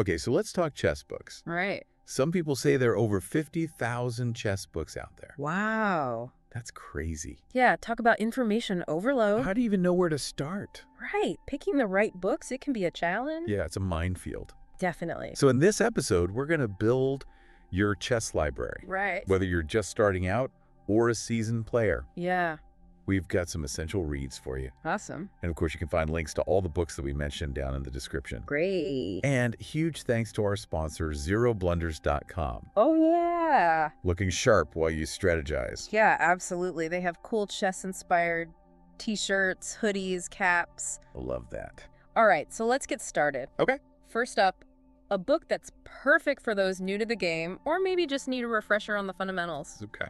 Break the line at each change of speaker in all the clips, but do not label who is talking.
Okay, so let's talk chess books.
Right.
Some people say there are over 50,000 chess books out there.
Wow.
That's crazy.
Yeah, talk about information overload.
How do you even know where to start?
Right. Picking the right books, it can be a challenge.
Yeah, it's a minefield.
Definitely.
So in this episode, we're going to build your chess library.
Right.
Whether you're just starting out or a seasoned player.
Yeah.
We've got some essential reads for you.
Awesome.
And of course, you can find links to all the books that we mentioned down in the description.
Great.
And huge thanks to our sponsor, zeroblunders.com.
Oh, yeah.
Looking sharp while you strategize.
Yeah, absolutely. They have cool chess-inspired t-shirts, hoodies, caps.
I love that.
All right, so let's get started.
Okay.
First up, a book that's perfect for those new to the game or maybe just need a refresher on the fundamentals.
Okay.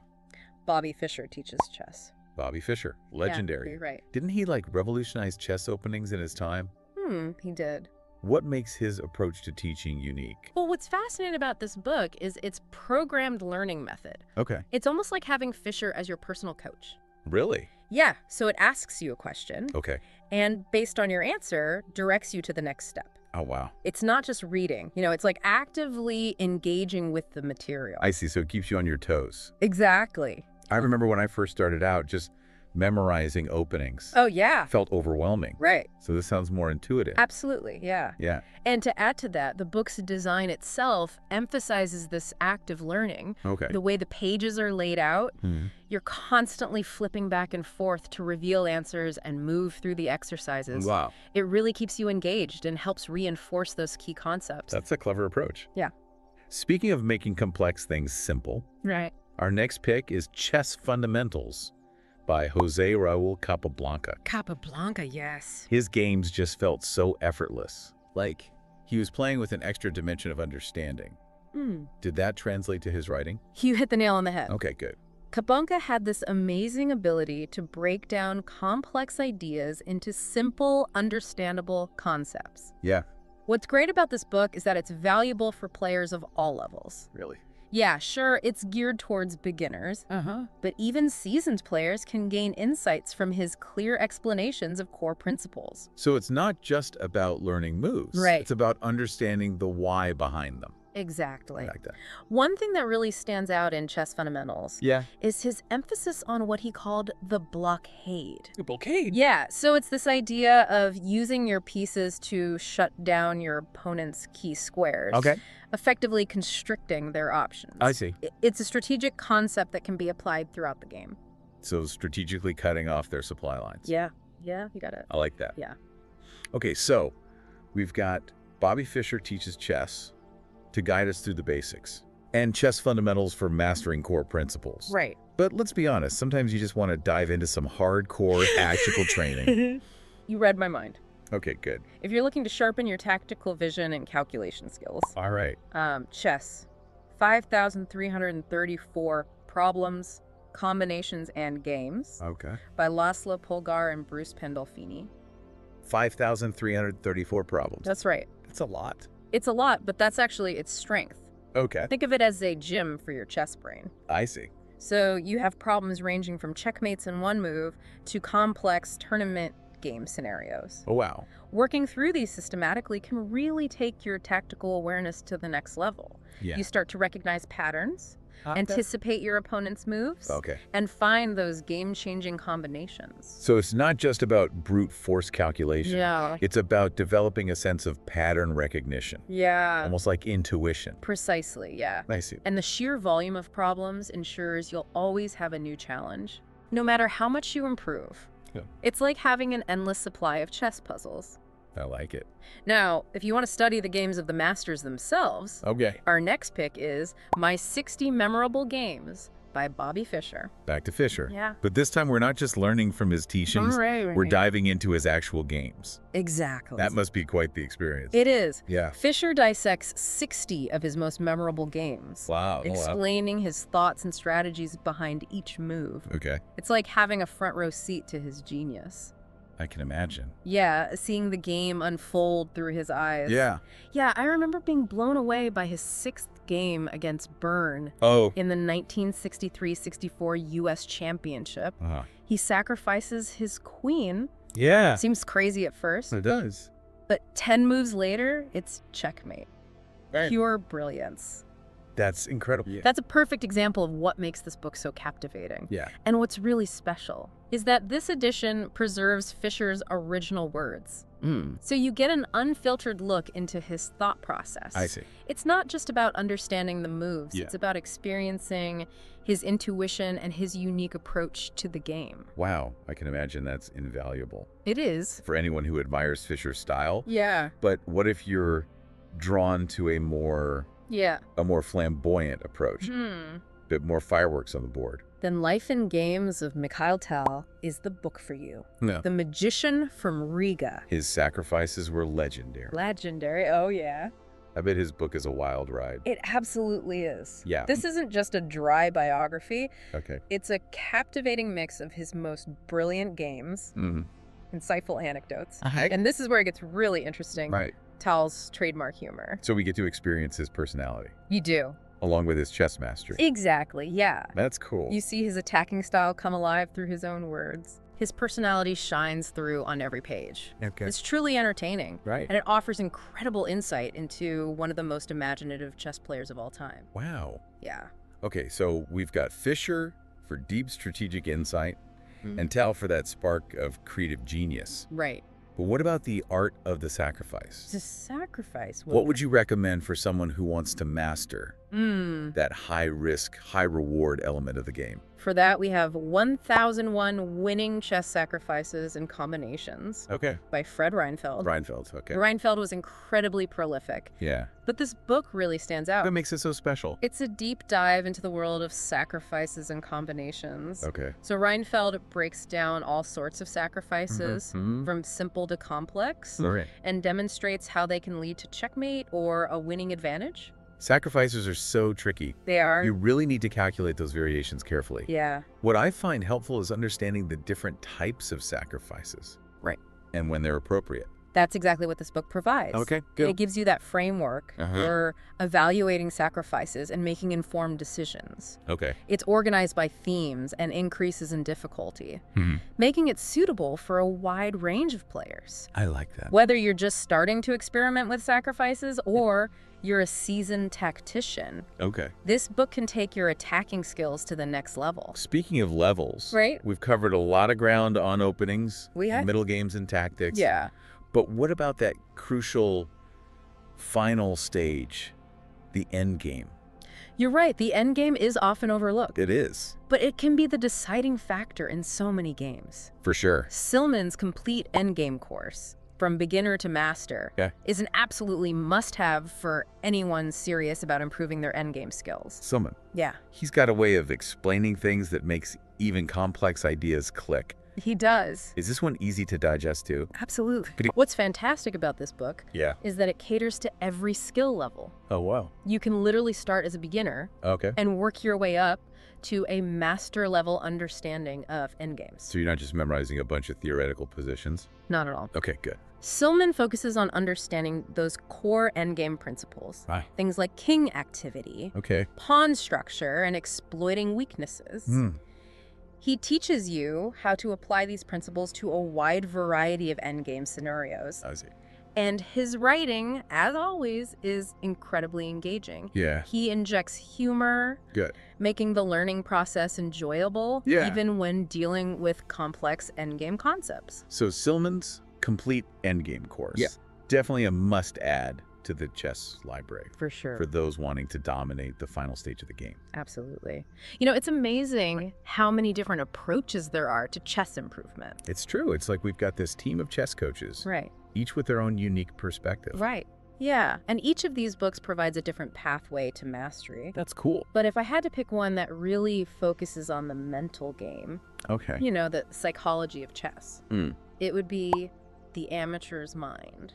Bobby Fischer teaches chess.
Bobby Fischer, legendary.
Yeah, you're right.
Didn't he revolutionize chess openings in his time?
He did.
What makes his approach to teaching unique?
Well, what's fascinating about this book is its programmed learning method.
Okay.
It's almost like having Fischer as your personal coach.
Really?
Yeah, so it asks you a question.
Okay.
And based on your answer, directs you to the next step.
Oh, wow.
It's not just reading. It's like actively engaging with the material.
I see. So it keeps you on your toes.
Exactly.
I remember when I first started out, just memorizing openings.
Oh, yeah.
Felt overwhelming.
Right.
So this sounds more intuitive.
Absolutely, yeah.
Yeah.
And to add to that, the book's design itself emphasizes this active learning.
Okay.
The way the pages are laid out, you're constantly flipping back and forth to reveal answers and move through the exercises.
Wow.
It really keeps you engaged and helps reinforce those key concepts.
That's a clever approach.
Yeah.
Speaking of making complex things simple,
Right.
our next pick is Chess Fundamentals by José Raúl Capablanca.
Capablanca, yes.
His games just felt so effortless. Like he was playing with an extra dimension of understanding. Did that translate to his writing?
You hit the nail on the head.
Okay, good.
Capablanca had this amazing ability to break down complex ideas into simple, understandable concepts.
Yeah.
What's great about this book is that it's valuable for players of all levels.
Really?
Yeah, sure, it's geared towards beginners, but even seasoned players can gain insights from his clear explanations of core principles.
So it's not just about learning moves.
Right.
It's about understanding the why behind them.
Exactly.
I like that.
One thing that really stands out in Chess Fundamentals is his emphasis on what he called the blockade.
A blockade?
Yeah, so it's this idea of using your pieces to shut down your opponent's key squares.
Okay.
Effectively constricting their options.
I see.
It's a strategic concept that can be applied throughout the game.
So strategically cutting off their supply lines.
Yeah, you got it.
I like that.
Yeah.
Okay, so we've got Bobby Fischer teaches chess to guide us through the basics, and Chess Fundamentals for mastering core principles.
Right.
But let's be honest, sometimes you just want to dive into some hardcore tactical training.
You read my mind.
Okay, good.
If you're looking to sharpen your tactical vision and calculation skills,
All right.
chess, 5,334 problems, combinations, and games
Okay.
by László, Polgár, and Bruce Pandolfini.
5,334 problems.
That's right.
That's a lot.
It's a lot, but that's actually its strength.
Okay.
Think of it as a gym for your chess brain.
I see.
So you have problems ranging from checkmates in one move to complex tournament game scenarios.
Oh, wow.
Working through these systematically can really take your tactical awareness to the next level.
Yeah.
You start to recognize patterns, anticipate your opponent's moves,
Okay.
and find those game-changing combinations.
So it's not just about brute force calculation.
Yeah.
It's about developing a sense of pattern recognition.
Yeah.
Almost like intuition.
Precisely, yeah.
I see.
And the sheer volume of problems ensures you'll always have a new challenge, no matter how much you improve.
Yeah.
It's like having an endless supply of chess puzzles.
I like it.
Now, if you want to study the games of the masters themselves,
Okay.
our next pick is My 60 Memorable Games by Bobby Fischer.
Back to Fischer.
Yeah.
But this time we're not just learning from his teachings.
Right.
We're diving into his actual games.
Exactly.
That must be quite the experience.
It is.
Yeah.
Fischer dissects 60 of his most memorable games.
Wow.
Explaining his thoughts and strategies behind each move.
Okay.
It's like having a front row seat to his genius.
I can imagine.
Yeah, seeing the game unfold through his eyes.
Yeah.
Yeah, I remember being blown away by his 6th game against Byrne
Oh.
in the 1963-64 U.S. Championship.
Uh-huh.
He sacrifices his queen.
Yeah.
Seems crazy at first,
It does.
but 10 moves later, it's checkmate. Pure brilliance.
That's incredible. Yeah.
That's a perfect example of what makes this book so captivating.
Yeah.
And what's really special is that this edition preserves Fischer's original words. So you get an unfiltered look into his thought process.
I see.
It's not just about understanding the moves.
Yeah.
It's about experiencing his intuition and his unique approach to the game.
Wow. I can imagine that's invaluable
It is.
for anyone who admires Fischer's style.
Yeah.
But what if you're drawn to a more flamboyant approach? Bit more fireworks on the board.
Then Life in Games of Mikhail is the book for you.
No.
The Magician from Riga.
His sacrifices were legendary.
Legendary, oh yeah.
I bet his book is a wild ride.
It absolutely is.
Yeah.
This isn't just a dry biography.
Okay.
It's a captivating mix of his most brilliant games, insightful anecdotes. And this is where it gets really interesting.
Right.
Tal's trademark humor.
So we get to experience his personality.
You do.
Along with his chess mastery.
Exactly, yeah.
That's cool.
You see his attacking style come alive through his own words. His personality shines through on every page.
Okay.
It's truly entertaining.
Right.
And it offers incredible insight into one of the most imaginative chess players of all time.
Wow.
Yeah.
Okay, so we've got Fischer for deep strategic insight and Tal for that spark of creative genius.
Right.
But what about the art of the sacrifice?
The sacrifice.
What would you recommend for someone who wants to master that high-risk, high-reward element of the game?
For that, we have 1001 Winning Chess Sacrifices and Combinations by Fred Reinfeld.
Reinfeld, okay.
Reinfeld was incredibly prolific.
Yeah.
But this book really stands out.
What makes it so special?
It's a deep dive into the world of sacrifices and combinations.
Okay.
So Reinfeld breaks down all sorts of sacrifices, from simple to complex, and demonstrates how they can lead to checkmate or a winning advantage.
Sacrifices are so tricky.
They are.
You really need to calculate those variations carefully.
Yeah.
What I find helpful is understanding the different types of sacrifices.
Right.
And when they're appropriate.
That's exactly what this book provides.
Okay, good.
It gives you that framework for evaluating sacrifices and making informed decisions.
Okay.
It's organized by themes and increases in difficulty, making it suitable for a wide range of players.
I like that.
Whether you're just starting to experiment with sacrifices or you're a seasoned tactician, this book can take your attacking skills to the next level.
Speaking of levels,
Right.
we've covered a lot of ground on openings,
We have.
middle games and tactics.
Yeah.
But what about that crucial final stage, the end game?
You're right, the end game is often overlooked.
It is.
But it can be the deciding factor in so many games.
For sure.
Silman's complete endgame course, from beginner to master, is an absolutely must-have for anyone serious about improving their endgame skills.
Silman.
Yeah.
He's got a way of explaining things that makes even complex ideas click.
He does.
Is this one easy to digest too?
Absolutely. What's fantastic about this book is that it caters to every skill level.
Oh, wow.
You can literally start as a beginner and work your way up to a master-level understanding of endgames.
So you're not just memorizing a bunch of theoretical positions?
Not at all.
Okay, good.
Silman focuses on understanding those core endgame principles.
Right.
Things like king activity, pawn structure, and exploiting weaknesses. He teaches you how to apply these principles to a wide variety of endgame scenarios.
I see.
And his writing, as always, is incredibly engaging.
Yeah.
He injects humor, making the learning process enjoyable, even when dealing with complex endgame concepts.
So Silman's complete endgame course. Definitely a must-add to the chess library.
For sure.
For those wanting to dominate the final stage of the game.
Absolutely. You know, it's amazing how many different approaches there are to chess improvement.
It's true. It's like we've got this team of chess coaches.
Right.
Each with their own unique perspective.
Right. Yeah. And each of these books provides a different pathway to mastery.
That's cool.
But if I had to pick one that really focuses on the mental game, you know, the psychology of chess, it would be The Amateur's Mind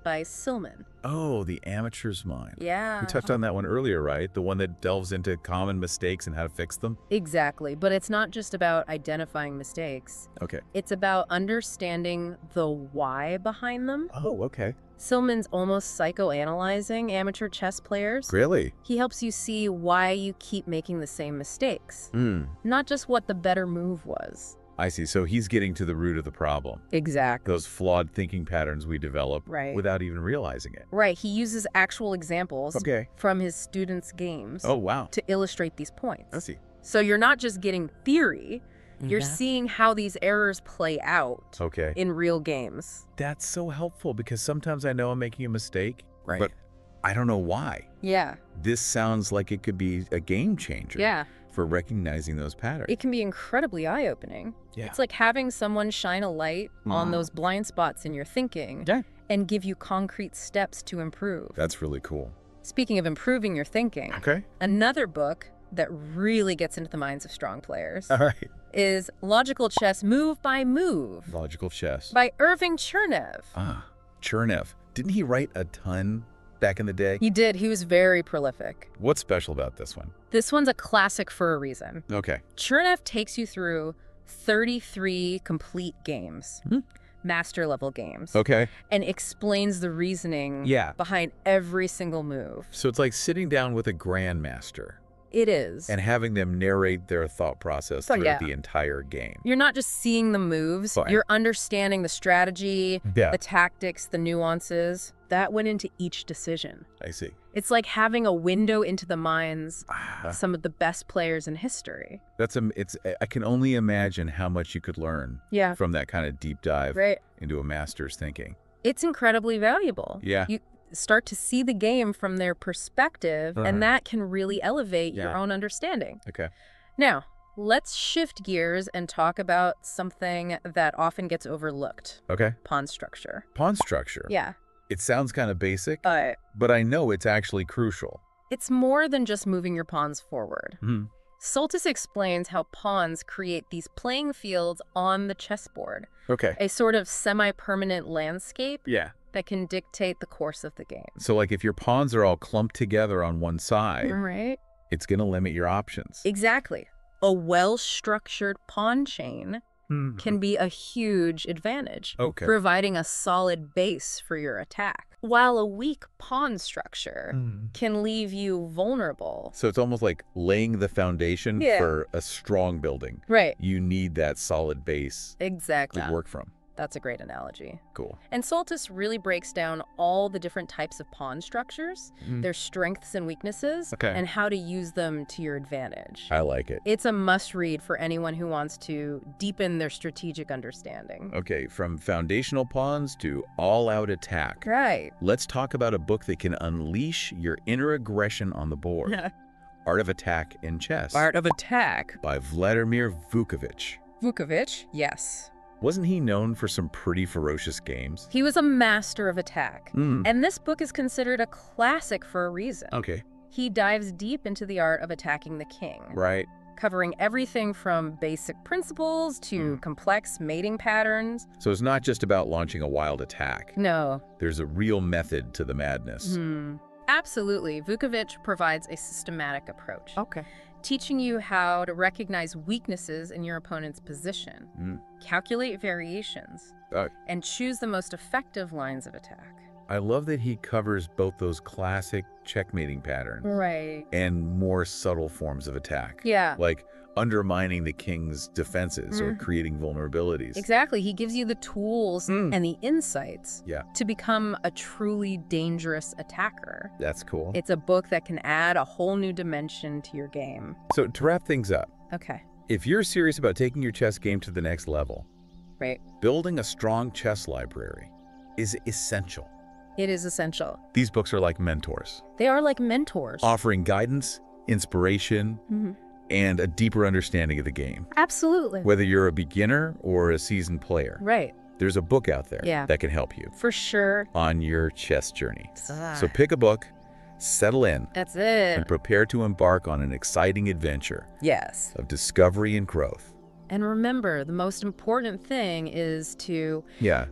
by Silman.
Oh, The Amateur's Mind.
Yeah.
We touched on that one earlier, right? The one that delves into common mistakes and how to fix them?
Exactly. But it's not just about identifying mistakes. It's about understanding the why behind them.
Oh, okay.
Silman's almost psychoanalyzing amateur chess players.
Really?
He helps you see why you keep making the same mistakes. Not just what the better move was.
I see. So he's getting to the root of the problem.
Exactly.
Those flawed thinking patterns we develop without even realizing it.
Right. He uses actual examples from his students' games to illustrate these points.
I see.
So you're not just getting theory, you're seeing how these errors play out in real games.
That's so helpful because sometimes I know I'm making a mistake, but I don't know why.
Yeah.
This sounds like it could be a game changer for recognizing those patterns.
It can be incredibly eye-opening.
Yeah.
It's like having someone shine a light on those blind spots in your thinking and give you concrete steps to improve.
That's really cool.
Speaking of improving your thinking, another book that really gets into the minds of strong players is Logical Chess Move by Move.
Logical Chess.
By Irving Chernev.
Ah, Chernev. Didn't he write a ton back in the day?
He did. He was very prolific.
What's special about this one?
This one's a classic for a reason.
Okay.
Chernev takes you through 33 complete games. Master-level games.
Okay.
And explains the reasoning behind every single move.
So it's like sitting down with a grandmaster.
It is.
And having them narrate their thought process throughout the entire game.
You're not just seeing the moves, you're understanding the strategy, the tactics, the nuances. That went into each decision.
I see.
It's like having a window into the minds of some of the best players in history.
I can only imagine how much you could learn from that kind of deep dive into a master's thinking.
It's incredibly valuable.
Yeah.
You start to see the game from their perspective, and that can really elevate your own understanding.
Okay.
Now, let's shift gears and talk about something that often gets overlooked.
Okay.
Pawn structure.
Pawn structure?
Yeah.
It sounds kind of basic, but I know it's actually crucial.
It's more than just moving your pawns forward. Soltis explains how pawns create these playing fields on the chessboard.
Okay.
A sort of semi-permanent landscape that can dictate the course of the game.
So like if your pawns are all clumped together on one side, it's going to limit your options.
Exactly. A well-structured pawn chain can be a huge advantage, providing a solid base for your attack, while a weak pawn structure can leave you vulnerable.
So it's almost like laying the foundation for a strong building.
Right.
You need that solid base to work from.
That's a great analogy.
Cool.
And Soltis really breaks down all the different types of pawn structures, their strengths and weaknesses, and how to use them to your advantage.
I like it.
It's a must-read for anyone who wants to deepen their strategic understanding.
Okay, from foundational pawns to all-out attack.
Right.
Let's talk about a book that can unleash your inner aggression on the board. Art of Attack in Chess.
Art of Attack.
By Vladimir Vukovic.
Vukovic? Yes.
Wasn't he known for some pretty ferocious games?
He was a master of attack. And this book is considered a classic for a reason.
Okay.
He dives deep into the art of attacking the king.
Right.
Covering everything from basic principles to complex mating patterns.
So it's not just about launching a wild attack.
No.
There's a real method to the madness.
Absolutely. Vukovic provides a systematic approach. Teaching you how to recognize weaknesses in your opponent's position, calculate variations, and choose the most effective lines of attack.
I love that he covers both those classic checkmating patterns and more subtle forms of attack. Like undermining the king's defenses or creating vulnerabilities.
Exactly. He gives you the tools and the insights to become a truly dangerous attacker.
That's cool.
It's a book that can add a whole new dimension to your game.
So to wrap things up,
Okay.
if you're serious about taking your chess game to the next level, building a strong chess library is essential.
It is essential.
These books are like mentors.
They are like mentors.
Offering guidance, inspiration, and a deeper understanding of the game.
Absolutely.
Whether you're a beginner or a seasoned player.
Right.
There's a book out there that can help you.
For sure.
On your chess journey. So pick a book, settle in.
That's it.
And prepare to embark on an exciting adventure.
Yes.
Of discovery and growth.
And remember, the most important thing is to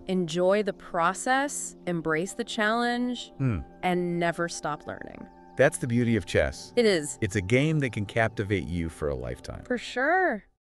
enjoy the process, embrace the challenge, and never stop learning.
That's the beauty of chess.
It is.
It's a game that can captivate you for a lifetime.
For sure.